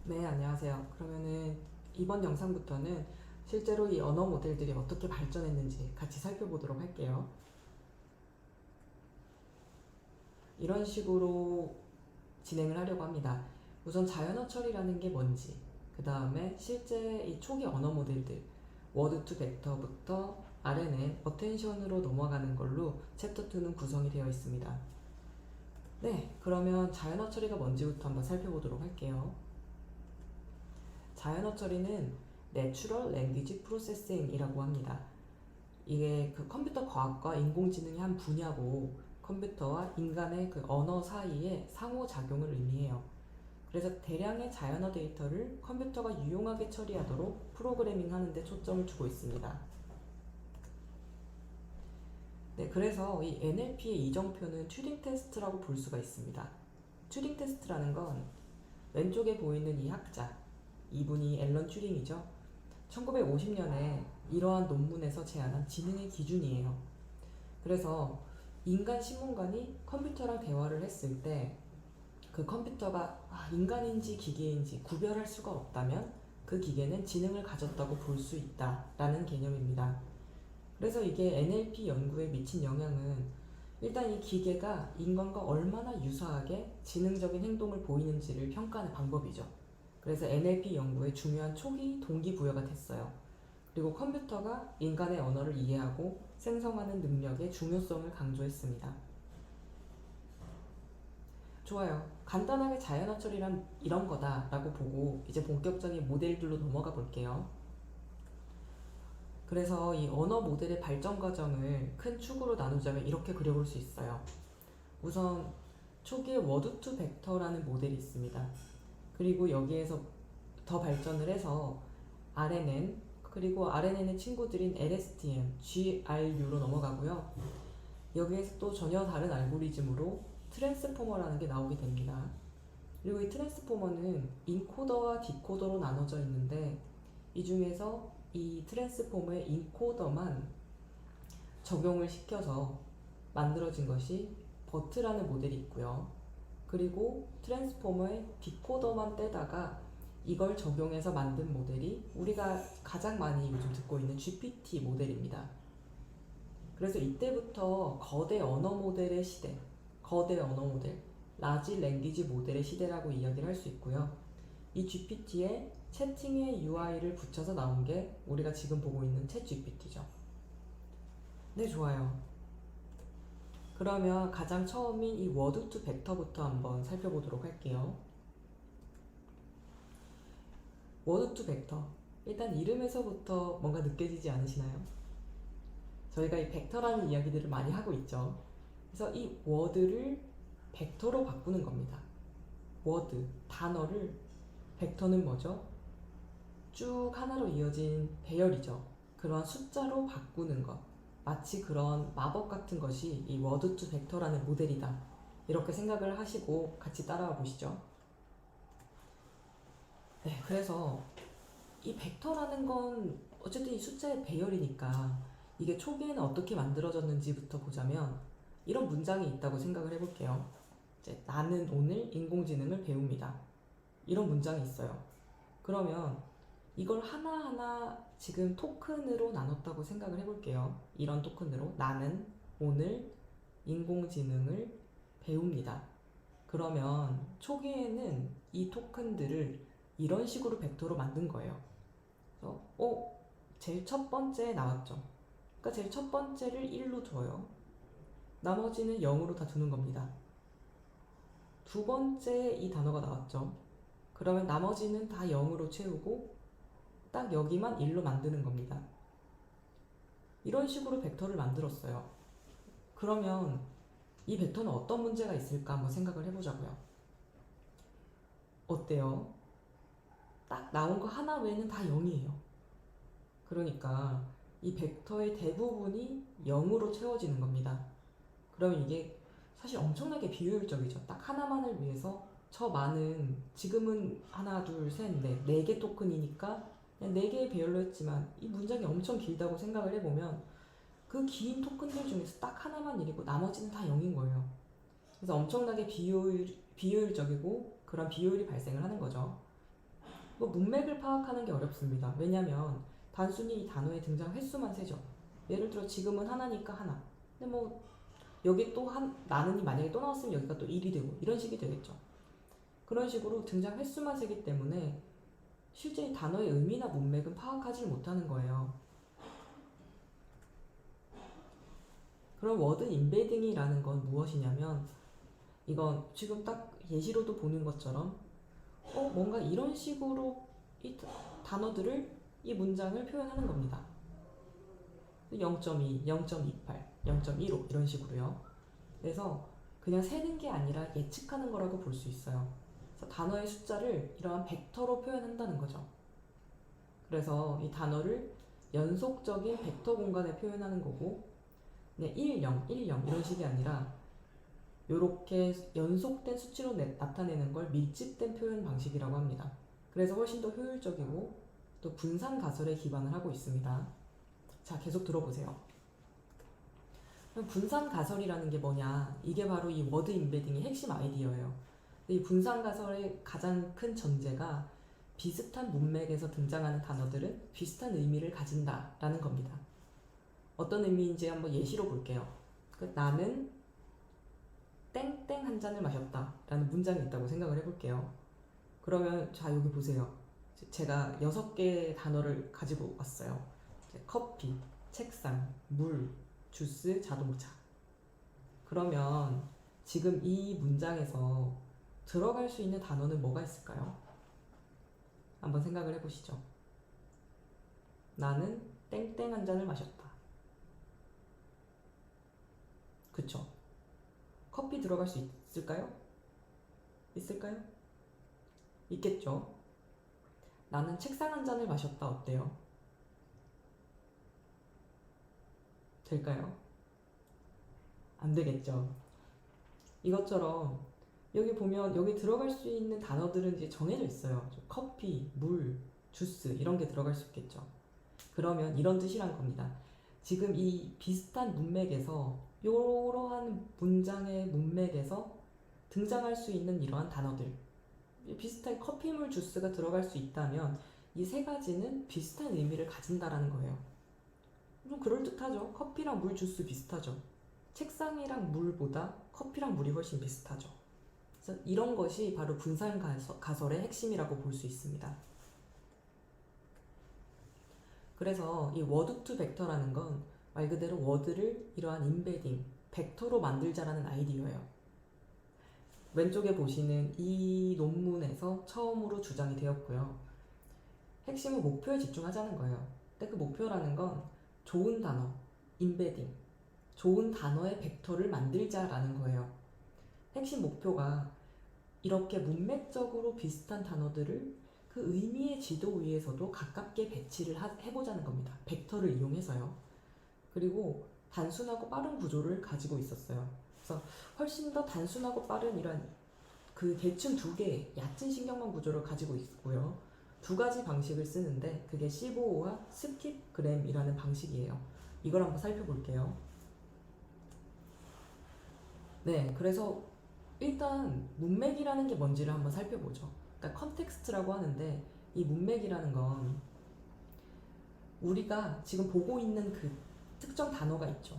네, 안녕하세요. 그러면은 이번 영상부터는 실제로 이 언어 모델들이 어떻게 발전했는지 같이 살펴보도록 할게요. 이런 식으로 진행을 하려고 합니다. 우선 자연어 처리라는 게 뭔지, 그 다음에 실제 이 초기 언어 모델들, 워드 투 벡터부터 RNN, 어텐션으로 넘어가는 걸로 챕터 2는 구성이 되어 있습니다. 네, 그러면 자연어 처리가 뭔지부터 한번 살펴보도록 할게요. 자연어 처리는 Natural Language Processing이라고 합니다. 이게 그 컴퓨터 과학과 인공지능의 한 분야고 컴퓨터와 인간의 그 언어 사이의 상호작용을 의미해요. 그래서 대량의 자연어 데이터를 컴퓨터가 유용하게 처리하도록 프로그래밍 하는 데 초점을 두고 있습니다. 네, 그래서 이 NLP의 이정표는 튜링 테스트라고 볼 수가 있습니다. 튜링 테스트라는 건 왼쪽에 보이는 이 학자, 이분이 앨런 튜링이죠. 1950년에 이러한 논문에서 제안한 지능의 기준이에요. 그래서 인간 신문관이 컴퓨터랑 대화를 했을 때 그 컴퓨터가 인간인지 기계인지 구별할 수가 없다면 그 기계는 지능을 가졌다고 볼 수 있다라는 개념입니다. 그래서 이게 NLP 연구에 미친 영향은 일단 이 기계가 인간과 얼마나 유사하게 지능적인 행동을 보이는지를 평가하는 방법이죠. 그래서 NLP 연구의 중요한 초기 동기부여가 됐어요. 그리고 컴퓨터가 인간의 언어를 이해하고 생성하는 능력의 중요성을 강조했습니다. 좋아요. 간단하게 자연어 처리란 이런 거다라고 보고 이제 본격적인 모델들로 넘어가 볼게요. 그래서 이 언어 모델의 발전 과정을 큰 축으로 나누자면 이렇게 그려볼 수 있어요. 우선 초기에 워드 투 벡터라는 모델이 있습니다. 그리고 여기에서 더 발전을 해서 RNN, 그리고 RNN의 친구들인 LSTM, GRU로 넘어가고요. 여기에서 또 전혀 다른 알고리즘으로 트랜스포머라는 게 나오게 됩니다. 그리고 이 트랜스포머는 인코더와 디코더로 나눠져 있는데 이 중에서 이 트랜스포머의 인코더만 적용을 시켜서 만들어진 것이 버트라는 모델이 있고요. 그리고 트랜스포머의 디코더만 떼다가 이걸 적용해서 만든 모델이 우리가 가장 많이 요즘 듣고 있는 GPT 모델입니다. 그래서 이때부터 거대 언어 모델의 시대, 거대 언어 모델, 라지 랭귀지 모델의 시대라고 이야기를 할 수 있고요. 이 GPT에 채팅의 UI를 붙여서 나온 게 우리가 지금 보고 있는 챗 GPT죠. 네, 좋아요. 그러면 가장 처음인 이 워드 투 벡터부터 한번 살펴보도록 할게요. 워드 투 벡터. 일단 이름에서부터 뭔가 느껴지지 않으시나요? 저희가 이 벡터라는 이야기들을 많이 하고 있죠. 그래서 이 워드를 벡터로 바꾸는 겁니다. 워드, 단어를, 벡터는 뭐죠? 쭉 하나로 이어진 배열이죠. 그러한 숫자로 바꾸는 것. 마치 그런 마법 같은 것이 이 워드 투 벡터라는 모델이다. 이렇게 생각을 하시고 같이 따라와 보시죠. 네, 그래서 이 벡터라는 건 어쨌든 이 숫자의 배열이니까 이게 초기에는 어떻게 만들어졌는지부터 보자면 이런 문장이 있다고 생각을 해볼게요. 이제 나는 오늘 인공지능을 배웁니다. 이런 문장이 있어요. 그러면 이걸 하나하나 지금 토큰으로 나눴다고 생각을 해볼게요. 이런 토큰으로 나는 오늘 인공지능을 배웁니다. 그러면 초기에는 이 토큰들을 이런 식으로 벡터로 만든 거예요. 그래서 제일 첫 번째 나왔죠. 그러니까 제일 첫 번째를 1로 둬요. 나머지는 0으로 다 두는 겁니다. 두 번째 이 단어가 나왔죠. 그러면 나머지는 다 0으로 채우고 딱 여기만 1로 만드는 겁니다. 이런 식으로 벡터를 만들었어요. 그러면 이 벡터는 어떤 문제가 있을까 한번 생각을 해보자고요. 어때요? 딱 나온 거 하나 외에는 다 0이에요. 그러니까 이 벡터의 대부분이 0으로 채워지는 겁니다. 그러면 이게 사실 엄청나게 비효율적이죠. 딱 하나만을 위해서 저 많은, 지금은 하나, 둘, 셋, 넷, 4개 토큰이니까 그냥 4개의 배열로 했지만 이 문장이 엄청 길다고 생각을 해보면 그 긴 토큰들 중에서 딱 하나만 1이고 나머지는 다 0인 거예요. 그래서 엄청나게 비효율적이고 그런 비효율이 발생을 하는 거죠. 뭐 문맥을 파악하는 게 어렵습니다. 왜냐하면 단순히 이 단어의 등장 횟수만 세죠. 예를 들어 지금은 하나니까 하나. 근데 뭐 여기 또 나는이 만약에 또 나왔으면 여기가 또 1이 되고 이런 식이 되겠죠. 그런 식으로 등장 횟수만 세기 때문에 실제 이 단어의 의미나 문맥은 파악하지 못하는 거예요. 그럼 워드 임베딩이라는 건 무엇이냐면 이건 지금 딱 예시로도 보는 것처럼 뭔가 이런 식으로 이 단어들을 이 문장을 표현하는 겁니다. 0.2, 0.28, 0.15 이런 식으로요. 그래서 그냥 세는 게 아니라 예측하는 거라고 볼 수 있어요. 그래서 단어의 숫자를 이러한 벡터로 표현한다는 거죠. 그래서 이 단어를 연속적인 벡터 공간에 표현하는 거고 그냥 1, 0, 1, 0 이런 식이 아니라 이렇게 연속된 수치로 나타내는 걸 밀집된 표현 방식이라고 합니다. 그래서 훨씬 더 효율적이고 또 분산 가설에 기반을 하고 있습니다. 자, 계속 들어보세요. 그럼 분산 가설이라는 게 뭐냐? 이게 바로 이 워드 임베딩의 핵심 아이디어예요. 이 분산 가설의 가장 큰 전제가 비슷한 문맥에서 등장하는 단어들은 비슷한 의미를 가진다라는 겁니다. 어떤 의미인지 한번 예시로 볼게요. 나는 땡땡 한 잔을 마셨다 라는 문장이 있다고 생각을 해볼게요. 그러면 자 여기 보세요. 제가 6개의 단어를 가지고 왔어요. 커피, 책상, 물, 주스, 자동차. 그러면 지금 이 문장에서 들어갈 수 있는 단어는 뭐가 있을까요? 한번 생각을 해보시죠. 나는 땡땡 한 잔을 마셨다. 그쵸? 커피 들어갈 수 있을까요? 있을까요? 있겠죠? 나는 책상 한 잔을 마셨다. 어때요? 될까요? 안 되겠죠? 이것처럼 여기 보면 여기 들어갈 수 있는 단어들은 이제 정해져 있어요. 커피, 물, 주스 이런 게 들어갈 수 있겠죠. 그러면 이런 뜻이란 겁니다. 지금 이 비슷한 문맥에서 이러한 문장의 문맥에서 등장할 수 있는 이러한 단어들 비슷하게 커피, 물, 주스가 들어갈 수 있다면 이 세 가지는 비슷한 의미를 가진다라는 거예요. 좀 그럴듯하죠. 커피랑 물, 주스 비슷하죠. 책상이랑 물보다 커피랑 물이 훨씬 비슷하죠. 그래서 이런 것이 바로 분산 가설의 핵심이라고 볼 수 있습니다. 그래서 이 워드 투 벡터라는 건 말 그대로 워드를 이러한 임베딩, 벡터로 만들자라는 아이디어예요. 왼쪽에 보시는 이 논문에서 처음으로 주장이 되었고요. 핵심은 목표에 집중하자는 거예요. 근데 그 목표라는 건 좋은 단어, 임베딩, 좋은 단어의 벡터를 만들자라는 거예요. 핵심 목표가 이렇게 문맥적으로 비슷한 단어들을 그 의미의 지도 위에서도 가깝게 배치를 해보자는 겁니다. 벡터를 이용해서요. 그리고 단순하고 빠른 구조를 가지고 있었어요. 그래서 훨씬 더 단순하고 빠른 이런 그 대충 2개의 얕은 신경망 구조를 가지고 있고요. 2가지 방식을 쓰는데 그게 15와 스킵그램이라는 방식이에요. 이걸 한번 살펴볼게요. 네, 그래서 일단 문맥이라는 게 뭔지를 한번 살펴보죠. 그러니까 컨텍스트라고 하는데 이 문맥이라는 건 우리가 지금 보고 있는 그 특정 단어가 있죠.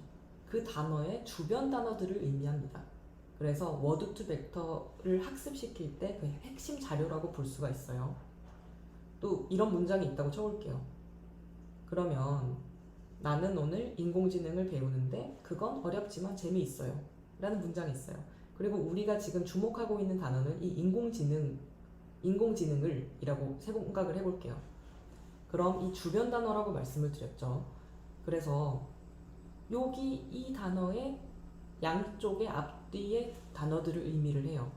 그 단어의 주변 단어들을 의미합니다. 그래서 워드 투 벡터를 학습시킬 때 그 핵심 자료라고 볼 수가 있어요. 또 이런 문장이 있다고 쳐볼게요. 그러면 나는 오늘 인공지능을 배우는데 그건 어렵지만 재미있어요 라는 문장이 있어요. 그리고 우리가 지금 주목하고 있는 단어는 이 인공지능을 이라고 생각을 해볼게요. 그럼 이 주변 단어라고 말씀을 드렸죠. 그래서 여기 이 단어의 양쪽의 앞뒤의 단어들을 의미를 해요.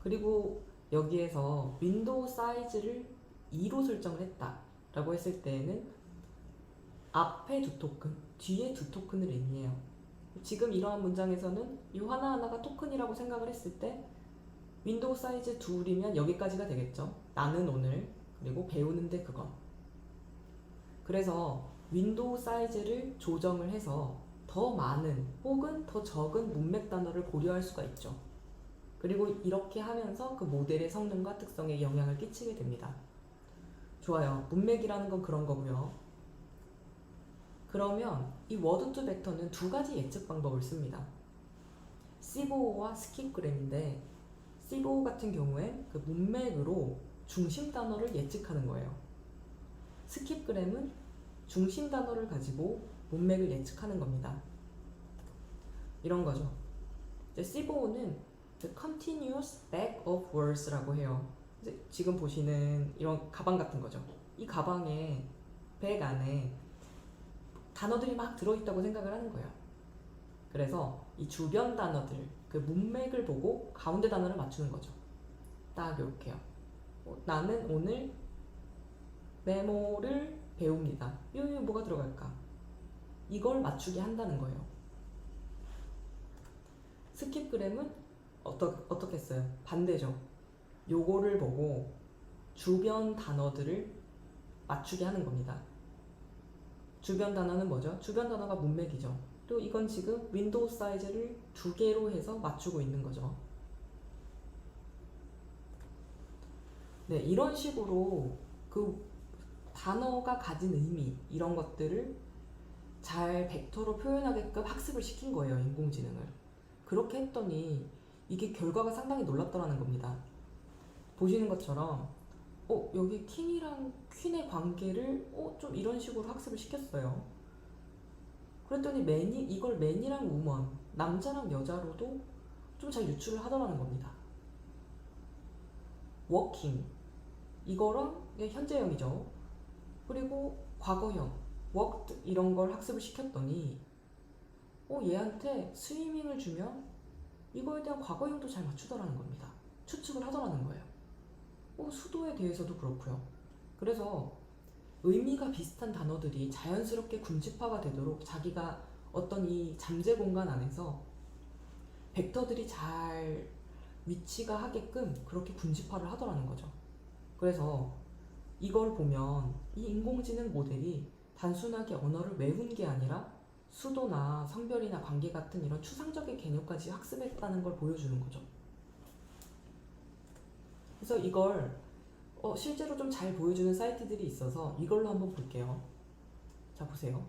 그리고 여기에서 윈도우 사이즈를 2로 설정을 했다 라고 했을 때에는 앞에 2토큰, 뒤에 2토큰을 의미해요. 지금 이러한 문장에서는 이 하나하나가 토큰이라고 생각을 했을 때 윈도우 사이즈 2이면 여기까지가 되겠죠. 나는 오늘, 그리고 배우는데 그건. 그래서 윈도우 사이즈를 조정을 해서 더 많은 혹은 더 적은 문맥 단어를 고려할 수가 있죠. 그리고 이렇게 하면서 그 모델의 성능과 특성에 영향을 끼치게 됩니다. 좋아요. 문맥이라는 건 그런 거고요. 그러면 이 워드2 벡터는 두 가지 예측 방법을 씁니다. 시보어와 스킵그램인데 시보어 같은 경우엔 그 문맥으로 중심 단어를 예측하는 거예요. 스킵그램은 중심 단어를 가지고 문맥을 예측하는 겁니다. 이런 거죠. 시보어는 the continuous bag of words라고 해요. 지금 보시는 이런 가방 같은 거죠. 이 가방에 백 안에 단어들이 막 들어있다고 생각을 하는 거예요. 그래서 이 주변 단어들, 그 문맥을 보고 가운데 단어를 맞추는 거죠. 딱 이렇게요. 나는 오늘 메모를 배웁니다. 여기 뭐가 들어갈까? 이걸 맞추게 한다는 거예요. 스킵그램은 어떻게 써요? 반대죠. 요거를 보고 주변 단어들을 맞추게 하는 겁니다. 주변 단어는 뭐죠? 주변 단어가 문맥이죠. 또 이건 지금 윈도우 사이즈를 2개로 해서 맞추고 있는 거죠. 네, 이런 식으로 그 단어가 가진 의미 이런 것들을 잘 벡터로 표현하게끔 학습을 시킨 거예요, 인공지능을. 그렇게 했더니 이게 결과가 상당히 놀랍더라는 겁니다. 보시는 것처럼 여기 킹이랑 퀸의 관계를 좀 이런 식으로 학습을 시켰어요. 그랬더니 이걸 맨이랑 우먼, 남자랑 여자로도 좀 잘 유출을 하더라는 겁니다. 워킹, 이거랑 현재형이죠. 그리고 과거형, worked 이런 걸 학습을 시켰더니 얘한테 스위밍을 주면 이거에 대한 과거형도 잘 맞추더라는 겁니다. 추측을 하더라는 거예요. 수도에 대해서도 그렇고요. 그래서 의미가 비슷한 단어들이 자연스럽게 군집화가 되도록 자기가 어떤 이 잠재 공간 안에서 벡터들이 잘 위치가 하게끔 그렇게 군집화를 하더라는 거죠. 그래서 이걸 보면 이 인공지능 모델이 단순하게 언어를 외운 게 아니라 수도나 성별이나 관계 같은 이런 추상적인 개념까지 학습했다는 걸 보여주는 거죠. 그래서 이걸 실제로 좀 잘 보여주는 사이트들이 있어서 이걸로 한번 볼게요. 자, 보세요.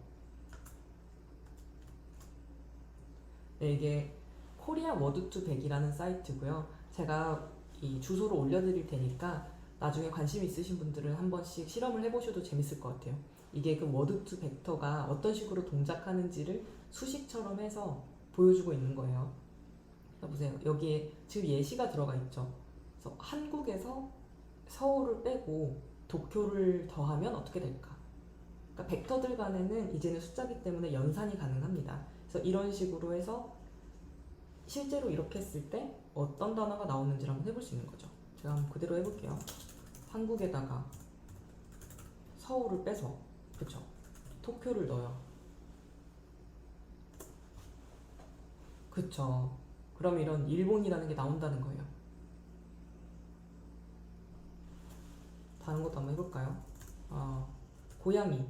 네, 이게 코리아 워드2 100이라는 사이트고요. 제가 이 주소를 올려드릴 테니까 나중에 관심 있으신 분들은 한 번씩 실험을 해보셔도 재밌을 것 같아요. 이게 그 워드2 벡터가 어떤 식으로 동작하는지를 수식처럼 해서 보여주고 있는 거예요. 자, 보세요. 여기에 지금 예시가 들어가 있죠. 그래서 한국에서 서울을 빼고 도쿄를 더하면 어떻게 될까? 그러니까 벡터들 간에는 이제는 숫자기 때문에 연산이 가능합니다. 그래서 이런 식으로 해서 실제로 이렇게 했을 때 어떤 단어가 나오는지를 한번 해볼 수 있는 거죠. 제가 한번 그대로 해볼게요. 한국에다가 서울을 빼서, 그쵸? 도쿄를 넣어요. 그쵸? 그럼 이런 일본이라는 게 나온다는 거예요. 다른 것도 한번 해볼까요? 고양이.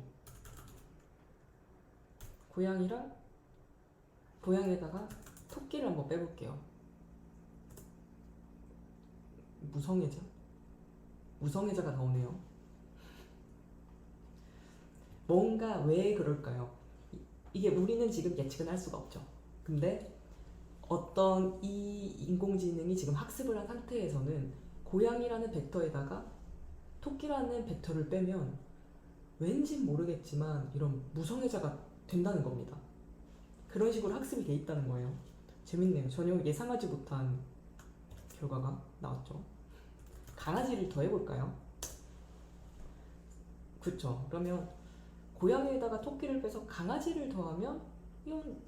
고양이에다가 토끼를 한번 빼볼게요. 무성애자가 나오네요. 뭔가 왜 그럴까요? 이게 우리는 지금 예측은 할 수가 없죠. 근데 어떤 이 인공지능이 지금 학습을 한 상태에서는 고양이라는 벡터에다가 토끼라는 벡터를 빼면 왠진 모르겠지만 이런 무성애자가 된다는 겁니다. 그런 식으로 학습이 돼 있다는 거예요. 재밌네요. 전혀 예상하지 못한 결과가 나왔죠. 강아지를 더 해볼까요? 그쵸. 그러면 고양이에다가 토끼를 빼서 강아지를 더하면 이건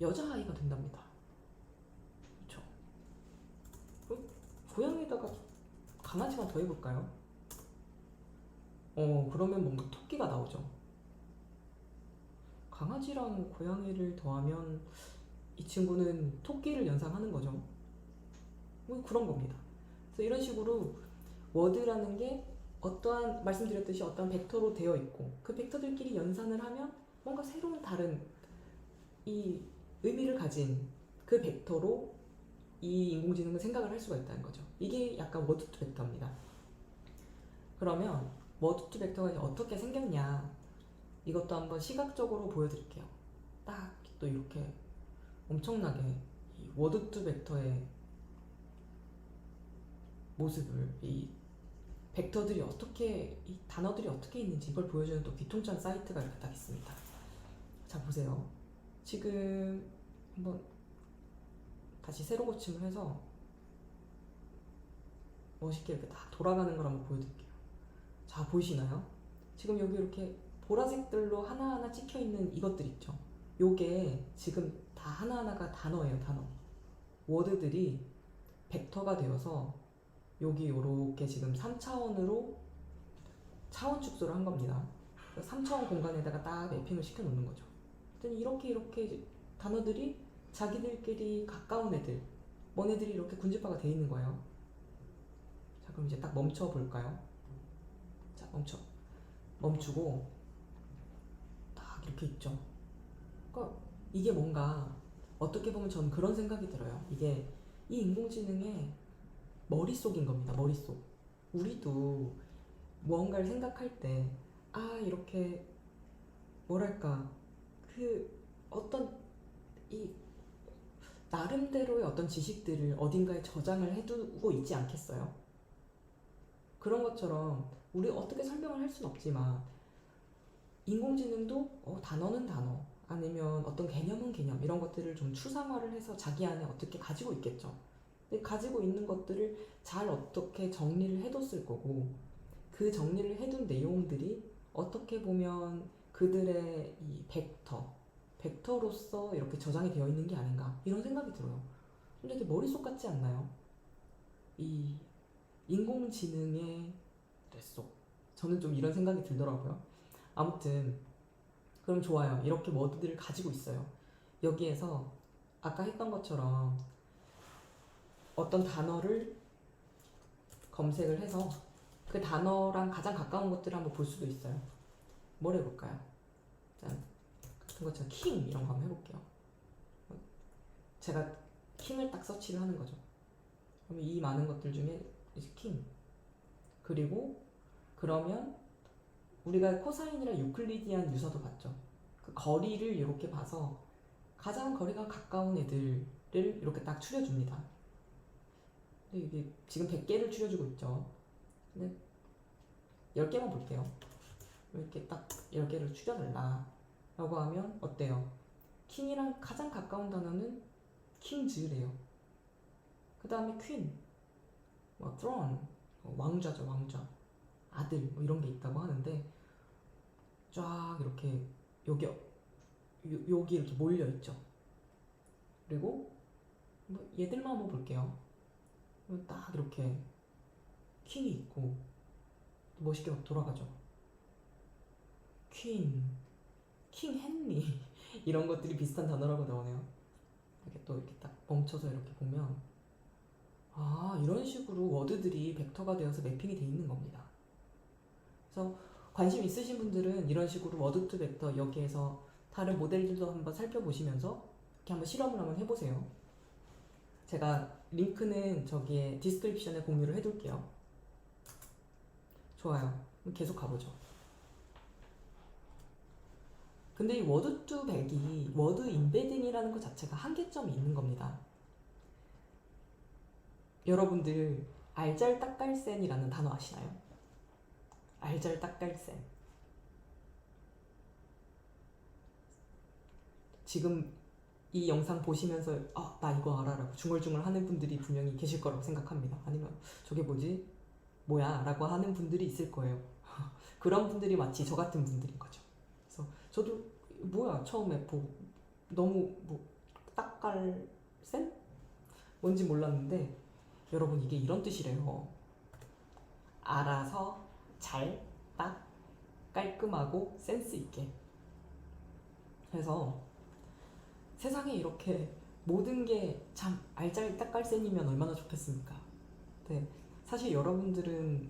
여자아이가 된답니다. 그쵸. 고양이에다가 강아지만 더 해볼까요? 그러면 뭔가 토끼가 나오죠. 강아지랑 고양이를 더하면 이 친구는 토끼를 연상하는 거죠. 그런 겁니다. 그래서 이런 식으로 워드라는 게 말씀드렸듯이 어떠한 벡터로 되어 있고 그 벡터들끼리 연산을 하면 뭔가 새로운 다른 이 의미를 가진 그 벡터로 이 인공지능은 생각을 할 수가 있다는 거죠. 이게 약간 워드2 벡터입니다. 그러면 워드2 벡터가 이제 어떻게 생겼냐, 이것도 한번 시각적으로 보여드릴게요. 딱 또 이렇게 엄청나게 이 워드2 벡터의 모습을, 이 벡터들이 어떻게, 이 단어들이 어떻게 있는지 이걸 보여주는 또 귀통찬 사이트가 이렇게 딱 있습니다. 자, 보세요. 지금 한번 다시 세로 고침을 해서 멋있게 이렇게 딱 돌아가는 걸 한번 보여드릴게요. 자, 보이시나요? 지금 여기 이렇게 보라색들로 하나하나 찍혀 있는 이것들 있죠. 요게 지금 다 하나하나가 단어예요, 단어. 워드들이 벡터가 되어서 여기 요렇게 지금 3차원으로 차원 축소를 한 겁니다. 3차원 공간에다가 딱 매핑을 시켜 놓는 거죠. 그랬더니 이렇게 단어들이 자기들끼리 가까운 애들, 먼 애들이 이렇게 군집화가 돼 있는 거예요. 자, 그럼 이제 딱 멈춰 볼까요? 자, 멈추고 딱 이렇게 있죠. 그러니까 이게 뭔가, 어떻게 보면 저는 그런 생각이 들어요. 이게 이 인공지능의 머릿속인 겁니다. 머릿속. 우리도 무언가를 생각할 때, 이렇게 뭐랄까, 그 어떤 이 나름대로의 어떤 지식들을 어딘가에 저장을 해두고 있지 않겠어요? 그런 것처럼 우리 어떻게 설명을 할 수는 없지만 인공지능도 단어는 단어, 아니면 어떤 개념은 개념, 이런 것들을 좀 추상화를 해서 자기 안에 어떻게 가지고 있겠죠. 근데 가지고 있는 것들을 잘 어떻게 정리를 해뒀을 거고, 그 정리를 해둔 내용들이 어떻게 보면 그들의 이 벡터로서 이렇게 저장이 되어 있는 게 아닌가, 이런 생각이 들어요. 근데 이게 머릿속 같지 않나요? 이 인공지능의 뇌속. 저는 좀 이런 생각이 들더라고요. 아무튼 그럼 좋아요. 이렇게 워드들을 가지고 있어요. 여기에서 아까 했던 것처럼 어떤 단어를 검색을 해서 그 단어랑 가장 가까운 것들을 한번 볼 수도 있어요. 뭘 해볼까요? 자, 같은 것처럼 킹 이런 거 한번 해볼게요. 제가 킹을 딱 서치를 하는 거죠. 그러면 이 많은 것들 중에 이제 킹, 그리고 그러면 우리가 코사인이랑 유클리디안 유서도 봤죠. 그 거리를 이렇게 봐서 가장 거리가 가까운 애들을 이렇게 딱 추려줍니다. 근데 이게 지금 100개를 추려주고 있죠. 근데 10개만 볼게요. 이렇게 딱 10개를 추려달라 라고 하면 어때요? 킹이랑 가장 가까운 단어는 킹즈래요. 그 다음에 퀸, throne, 왕좌죠, 왕좌, 아들, 이런 게 있다고 하는데, 쫙 이렇게 여기 이렇게 몰려 있죠. 그리고 얘들만 한번 볼게요. 딱 이렇게 퀸이 있고 멋있게 막 돌아가죠. 퀸, 킹 헨리 이런 것들이 비슷한 단어라고 나오네요. 이렇게 또 이렇게 딱 멈춰서 이렇게 보면 이런 식으로 워드들이 벡터가 되어서 매핑이 돼 있는 겁니다. 그래서 관심 있으신 분들은 이런 식으로 워드2 벡터, 여기에서 다른 모델들도 한번 살펴보시면서 이렇게 한번 실험을 한번 해보세요. 제가 링크는 저기에 디스크립션에 공유를 해둘게요. 좋아요. 계속 가보죠. 근데 이 워드2 벡이 워드 인베딩이라는 것 자체가 한계점이 있는 겁니다. 여러분들 알잘딱깔센이라는 단어 아시나요? 알잘딱깔센. 지금 이 영상 보시면서 나 이거 알아 라고 중얼중얼 하는 분들이 분명히 계실 거라고 생각합니다. 아니면 저게 뭐지? 뭐야? 라고 하는 분들이 있을 거예요. 그런 분들이 마치 저 같은 분들인 거죠. 그래서 저도 뭐야 처음에 너무 딱깔센? 뭔지 몰랐는데, 여러분 이게 이런 뜻이래요. 알아서, 잘, 딱, 깔끔하고 센스 있게. 그래서 세상에 이렇게 모든 게 참 알잘딱깔센이면 얼마나 좋겠습니까? 네, 사실 여러분들은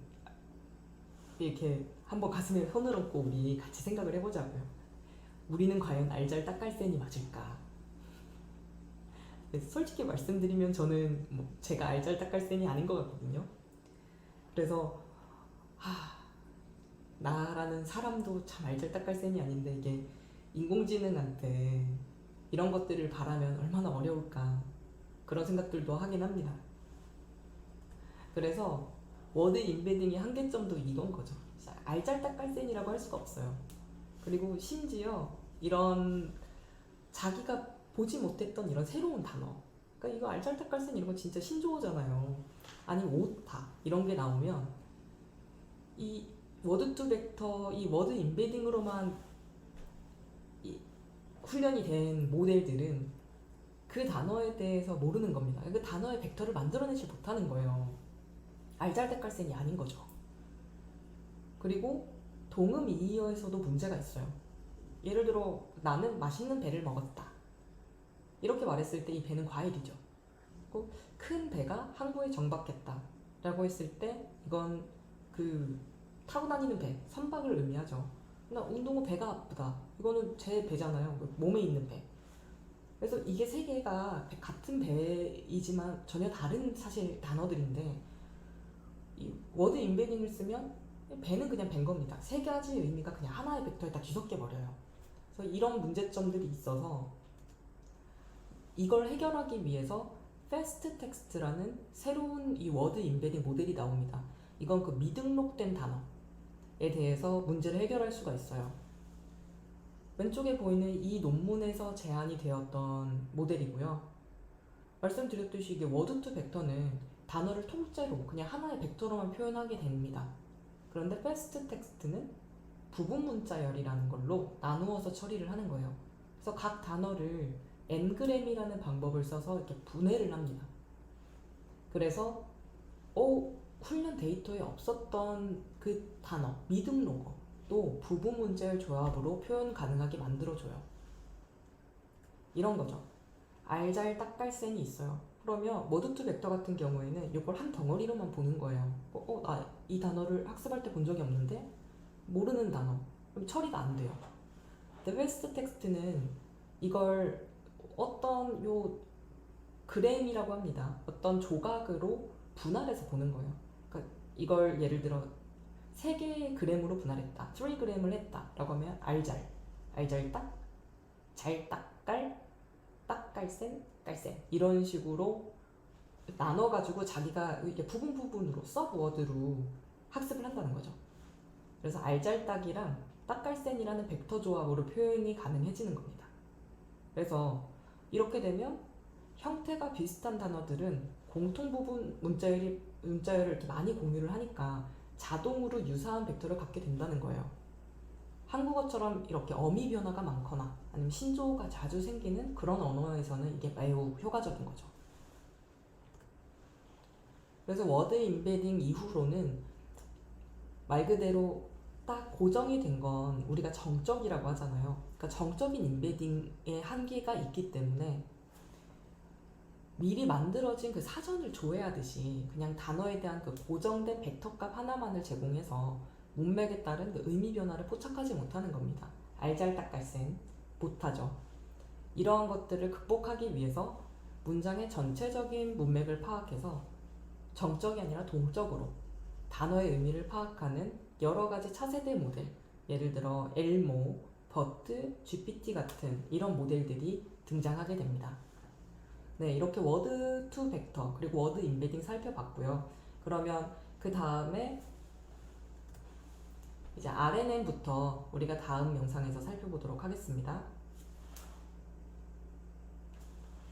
이렇게 한번 가슴에 손을 얹고 우리 같이 생각을 해보자고요. 우리는 과연 알잘딱깔센이 맞을까? 솔직히 말씀드리면 저는 뭐 제가 알잘딱갈센이 아닌 것 같거든요. 그래서 나라는 사람도 참 알잘딱갈센이 아닌데 이게 인공지능한테 이런 것들을 바라면 얼마나 어려울까 그런 생각들도 하긴 합니다. 그래서 워드 임베딩의 한계점도 이건 거죠. 알잘딱갈센이라고 할 수가 없어요. 그리고 심지어 이런 자기가 보지 못했던 이런 새로운 단어, 그러니까 이거 알잘딱갈센 이런 거 진짜 신조어잖아요. 아니 오타 이런 게 나오면 이 워드 투 벡터, 이 워드 임베딩으로만 훈련이 된 모델들은 그 단어에 대해서 모르는 겁니다. 그 단어의 벡터를 만들어내지 못하는 거예요. 알잘딱갈센이 아닌 거죠. 그리고 동음 이의어에서도 문제가 있어요. 예를 들어 나는 맛있는 배를 먹었다 이렇게 말했을 때 이 배는 과일이죠. 큰 배가 항구에 정박했다 라고 했을 때 이건 그 타고 다니는 배, 선박을 의미하죠. 나 운동 후 배가 아프다 이거는 제 배잖아요. 몸에 있는 배. 그래서 이게 세 개가 같은 배이지만 전혀 다른 사실 단어들인데 이 워드 임베딩을 쓰면 배는 그냥 배인 겁니다. 세 가지 의미가 그냥 하나의 벡터에 다 뒤섞여 버려요. 그래서 이런 문제점들이 있어서 이걸 해결하기 위해서 패스트 텍스트라는 새로운 이 워드 임베딩 모델이 나옵니다. 이건 그 미등록된 단어에 대해서 문제를 해결할 수가 있어요. 왼쪽에 보이는 이 논문에서 제안이 되었던 모델이고요. 말씀드렸듯이 이게 워드 투 벡터는 단어를 통째로 그냥 하나의 벡터로만 표현하게 됩니다. 그런데 패스트 텍스트는 부분 문자열이라는 걸로 나누어서 처리를 하는 거예요. 그래서 각 단어를 n그램이라는 방법을 써서 이렇게 분해를 합니다. 그래서 훈련 데이터에 없었던 그 단어, 미등록어 또 부분 문자열 조합으로 표현 가능하게 만들어줘요. 이런 거죠. 알잘딱갈센이 있어요. 그러면 워드 투 벡터 같은 경우에는 이걸 한 덩어리로만 보는 거예요. 나 이 단어를 학습할 때 본 적이 없는데 모르는 단어. 그럼 처리가 안 돼요. 근데 패스트 텍스트는 이걸 어떤 그램이라고 합니다. 어떤 조각으로 분할해서 보는 거예요. 그러니까 이걸 예를 들어 3개의 그램으로 분할했다. 3g을 했다. 라고 하면 알잘딱, 잘딱깔, 딱갈센, 깔센 이런 식으로 나눠가지고 자기가 이렇게 부분으로 서브워드로 학습을 한다는 거죠. 그래서 알잘딱이랑 딱갈센이라는 벡터 조합으로 표현이 가능해지는 겁니다. 그래서 이렇게 되면 형태가 비슷한 단어들은 공통 부분 문자열을 이렇게 많이 공유를 하니까 자동으로 유사한 벡터를 갖게 된다는 거예요. 한국어처럼 이렇게 어미 변화가 많거나 아니면 신조어가 자주 생기는 그런 언어에서는 이게 매우 효과적인 거죠. 그래서 워드 임베딩 이후로는 말 그대로 딱 고정이 된 건 우리가 정적이라고 하잖아요. 그러니까 정적인 임베딩의 한계가 있기 때문에 미리 만들어진 그 사전을 조회하듯이 그냥 단어에 대한 그 고정된 벡터값 하나만을 제공해서 문맥에 따른 그 의미 변화를 포착하지 못하는 겁니다. 알잘딱갈센, 못하죠. 이러한 것들을 극복하기 위해서 문장의 전체적인 문맥을 파악해서 정적이 아니라 동적으로 단어의 의미를 파악하는 여러 가지 차세대 모델, 예를 들어 엘모, 버트, GPT 같은 이런 모델들이 등장하게 됩니다. 네, 이렇게 워드 투 벡터 그리고 워드 임베딩 살펴봤고요. 그러면 그 다음에 이제 RNN부터 우리가 다음 영상에서 살펴보도록 하겠습니다.